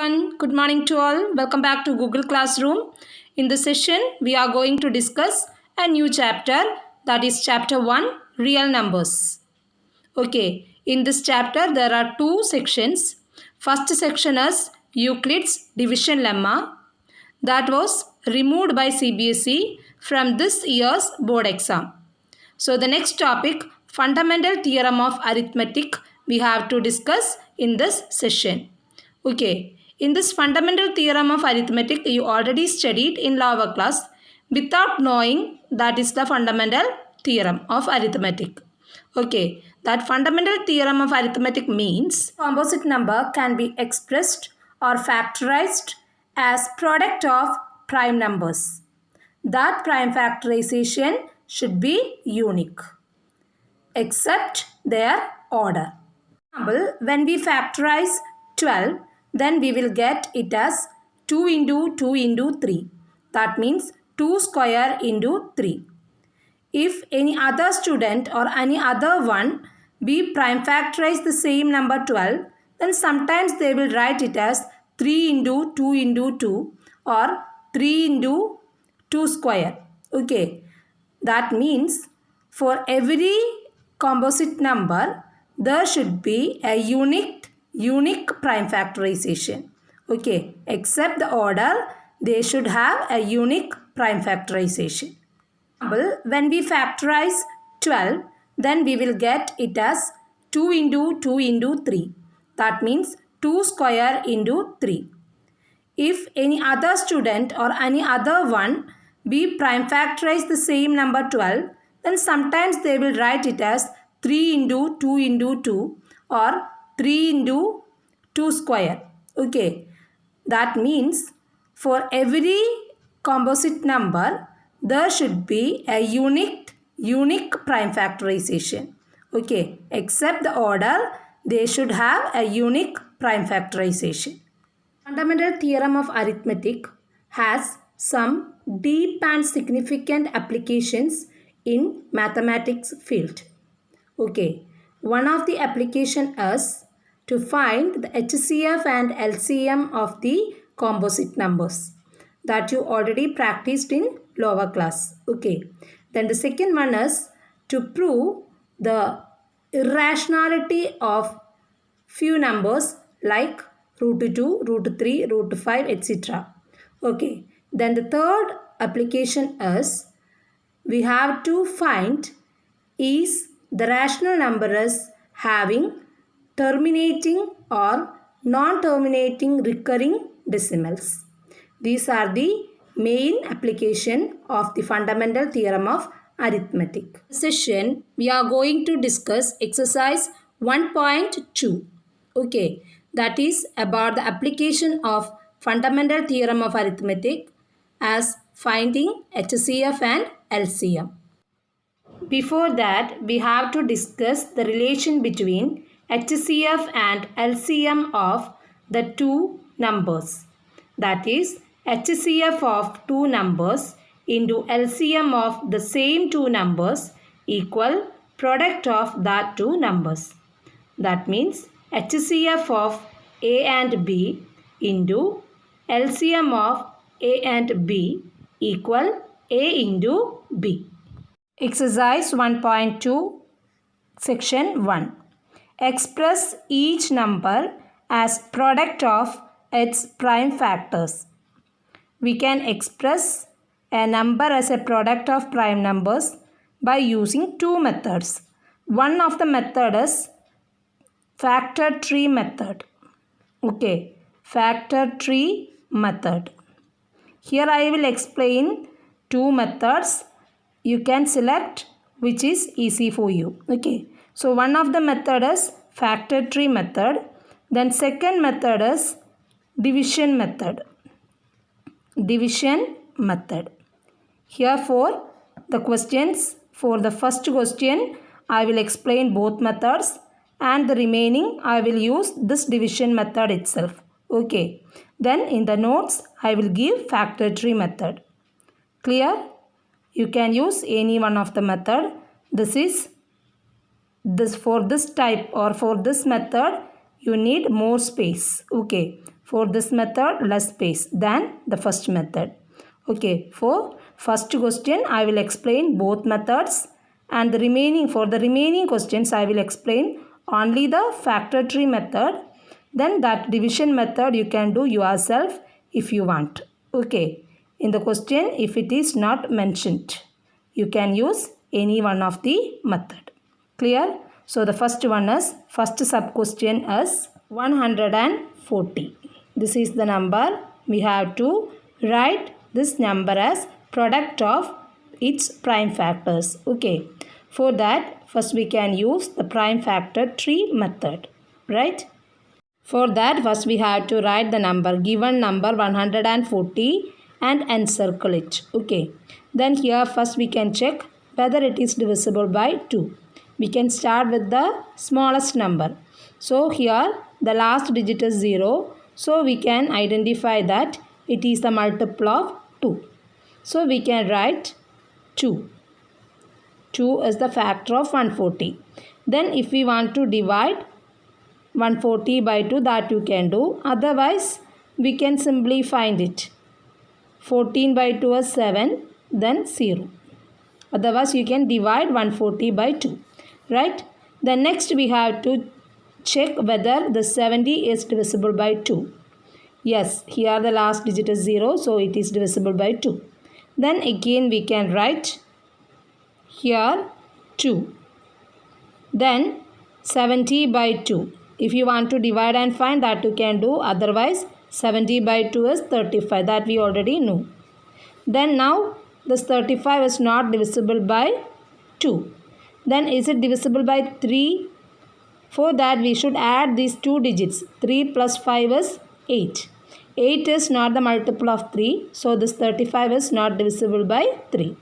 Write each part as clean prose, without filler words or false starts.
Good morning to all. Welcome back to Google Classroom. In this session, we are going to discuss a new chapter, that is chapter 1, Real Numbers. Okay, in this chapter there are two sections. First section is Euclid's division lemma that was removed by CBSE from this year's board exam. So the next topic, fundamental theorem of arithmetic, we have to discuss in this session. Okay, in this fundamental theorem of arithmetic, you already studied in lower class without knowing that is the fundamental theorem of arithmetic. Okay, that fundamental theorem of arithmetic means composite number can be expressed or factorized as product of prime numbers. That prime factorization should be unique except their order. For example, when we factorize 12, then we will get it as 2 into 2 into 3. That means 2 square into 3. If any other student or any other one we prime factorize the same number 12, then sometimes they will write it as 3 into 2 into 2 or 3 into 2 square. Okay, that means for every composite number there should be a unique prime factorization. Okay, except the order, they should have a unique prime factorization. When we factorize 12, then we will get it as 2 into 2 into 3. That means 2 square into 3. If any other student or any other one we prime factorize the same number 12, then sometimes they will write it as 3 into 2 into 2 or 3 into 2 square. Okay, that means for every composite number there should be a unique prime factorization. Okay, except the order, they should have a unique prime factorization. Fundamental theorem of arithmetic has some deep and significant applications in mathematics field. Okay, one of the application is to find the HCF and LCM of the composite numbers that you already practiced in lower class. Okay, then the second one is to prove the irrationality of few numbers like root 2, root 3, root 5, etc. Okay, then the third application is we have to find is the rational number is having terminating or non-terminating recurring decimals. These are the main application of the fundamental theorem of arithmetic. In this session, we are going to discuss exercise 1.2. Okay, that is about the application of fundamental theorem of arithmetic as finding HCF and LCM. Before that, we have to discuss the relation between HCF and LCM of the two numbers. That is, HCF of two numbers into LCM of the same two numbers equal product of that two numbers. That means HCF of A and B into LCM of A and B equal A into B. Exercise 1.2 section 1. Express each number as product of its prime factors. We can express a number as a product of prime numbers by using two methods. One of the method is factor tree method. Okay, factor tree method. Here I will explain two methods. You can select which is easy for you. Okay, so one of the method is factor tree method. Then second method is division method. Division method. Here for the questions, for the first question I will explain both methods and the remaining I will use this division method itself. Okay, then in the notes I will give factor tree method. Clear? You can use any one of the method. For this type or for this method you need more space. Okay, For this method, less space than the first method. Okay, for first question, I will explain both methods, and for the remaining questions, I will explain only the factor tree method. Then that division method you can do yourself if you want. Okay, in the question, if it is not mentioned, you can use any one of the method. Clear? So the first sub question is 140. This is the number. We have to write this number as product of its prime factors. Okay. For that, first we can use the prime factor tree method. Right? For that, first we have to write the given number 140 and encircle it. Okay. Then here first we can check whether it is divisible by 2. We can start with the smallest number. So here the last digit is 0. So we can identify that it is the multiple of 2. So we can write 2. 2 is the factor of 140. Then if we want to divide 140 by 2, that you can do. Otherwise, we can simply find it. 14 by 2 is 7, then 0. Otherwise, you can divide 140 by 2. Right? Then next we have to check whether the 70 is divisible by 2. Yes, here the last digit is 0, so it is divisible by 2. Then again we can write here 2. Then 70 by 2. If you want to divide and find, that you can do. Otherwise, 70 by 2 is 35. That we already know. Then now this 35 is not divisible by 2. Then is it divisible by 3? For that we should add these two digits. 3 plus 5 is 8. 8 is not the multiple of 3. So this 35 is not divisible by 3.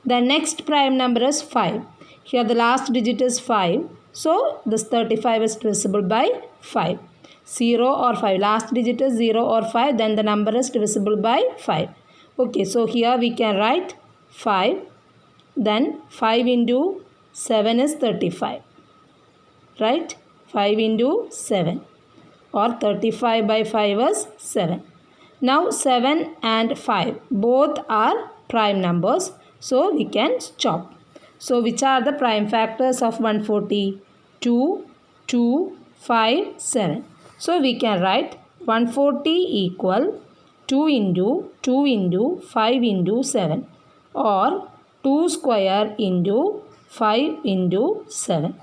The next prime number is 5. Here the last digit is 5. So this 35 is divisible by 5. 0 or 5. Last digit is 0 or 5. Then the number is divisible by 5. Okay, so here we can write 5. Then 5 into 7 is 35. Right? 5 into 7. Or 35 by 5 is 7. Now 7 and 5 both are prime numbers. So we can stop. So which are the prime factors of 140? 2, 2, 5, 7. So we can write 140 equal 2 into 5 into 7, or 2 square into 5 into 7.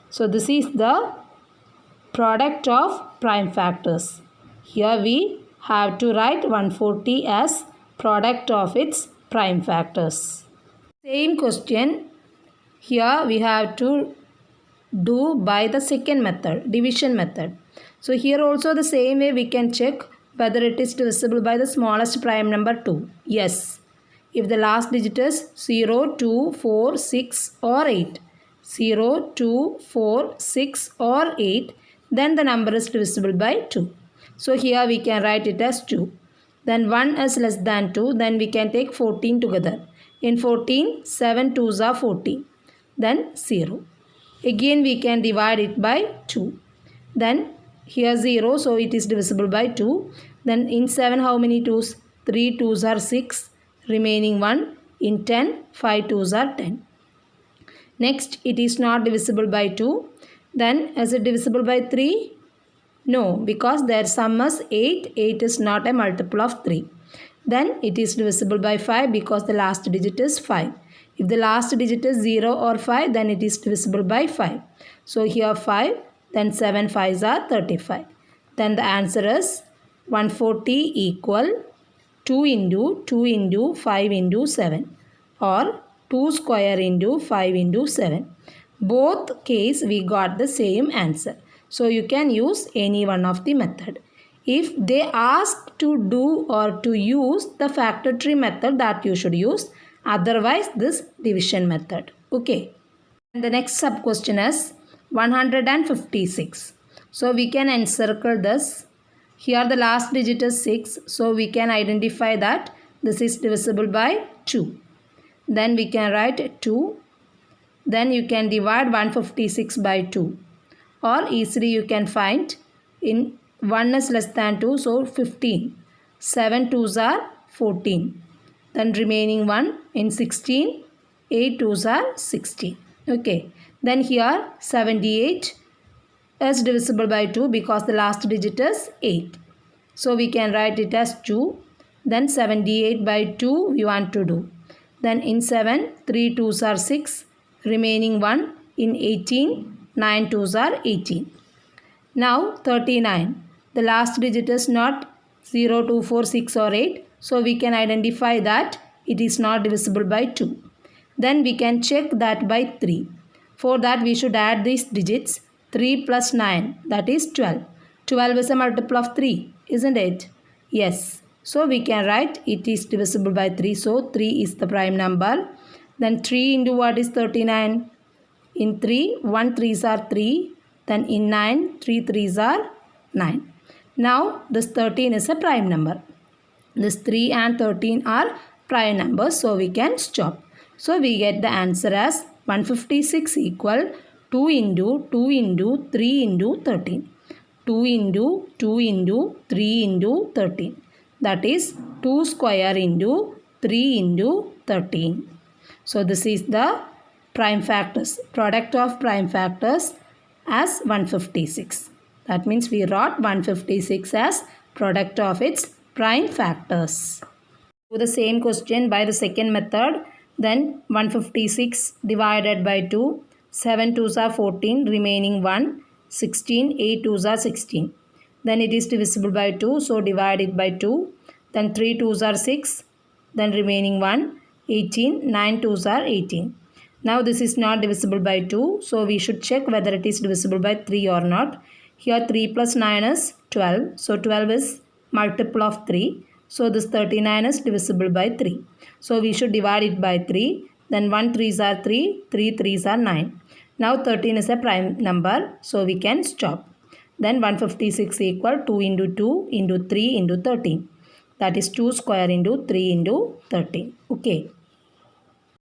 So this is the product of prime factors. Here we have to write 140 as product of its prime factors. Same question here we have to do by the second method, division method. So here also the same way we can check whether it is divisible by the smallest prime number 2. Yes. If the last digit is 0, 2, 4, 6 or 8. 0, 2, 4, 6 or 8. Then the number is divisible by 2. So here we can write it as 2. Then 1 is less than 2. Then we can take 14 together. In 14, 7 2s are 14. Then 0. Again we can divide it by 2. Then here 0, so it is divisible by 2. Then in 7 how many 2s? 3 2s are 6. Remaining 1. In 10, 5 2s are 10. Next, it is not divisible by 2. Then is it divisible by 3? No, because their sum is 8. 8 is not a multiple of 3. Then it is divisible by 5 because the last digit is 5. If the last digit is 0 or 5, then it is divisible by 5. So here 5, then 7 5s are 35. Then the answer is 140 equal 2 into 5 into 7, or 2 square into 5 into 7. Both case we got the same answer. So you can use any one of the method. If they ask to do or to use the factor tree method, that you should use. Otherwise this division method. Okay. And the next sub question is 156. So we can encircle this. Here the last digit is 6. So we can identify that this is divisible by 2. Then we can write 2. Then you can divide 156 by 2. Or easily you can find in 1 is less than 2, so 15. 7 2s are 14. Then remaining 1 in 16. 8 2s are 16. Okay. Then here 78 is divisible by 2 because the last digit is 8. So we can write it as 2. Then 78 by 2 we want to do. Then in 7, 3 2s are 6. Remaining 1 in 18. 9 2s are 18. Now 39. The last digit is not 0, 2, 4, 6 or 8. So we can identify that it is not divisible by 2. Then we can check that by 3. For that we should add these digits. 3 plus 9, that is 12. 12 is a multiple of 3, isn't it? Yes. So we can write it is divisible by 3. So 3 is the prime number. Then 3 into what is 39? In 3, 1 3s are 3. Then in 9, 3 3s are 9. Now this 13 is a prime number. This 3 and 13 are prime numbers. So we can stop. So we get the answer as 156 equal 2 into 2 into 3 into 13. 2 into 2 into 3 into 13. That is 2 square into 3 into 13. So this is the prime factors. Product of prime factors as 156. That means we wrote 156 as product of its prime factors. Do the same question by the second method. Then 156 divided by 2. 7 2s are 14, remaining 1, 16, 8 2s are 16. Then it is divisible by 2, so divide it by 2. Then 3 2s are 6, then remaining 1, 18, 9 2s are 18. Now this is not divisible by 2, so we should check whether it is divisible by 3 or not. Here 3 plus 9 is 12, so 12 is multiple of 3. So this 39 is divisible by 3. So we should divide it by 3. Then 1 3s are 3, 3 3s are 9. Now 13 is a prime number, so we can stop. Then 156 equal 2 into 2 into 3 into 13. That is 2 square into 3 into 13. Okay.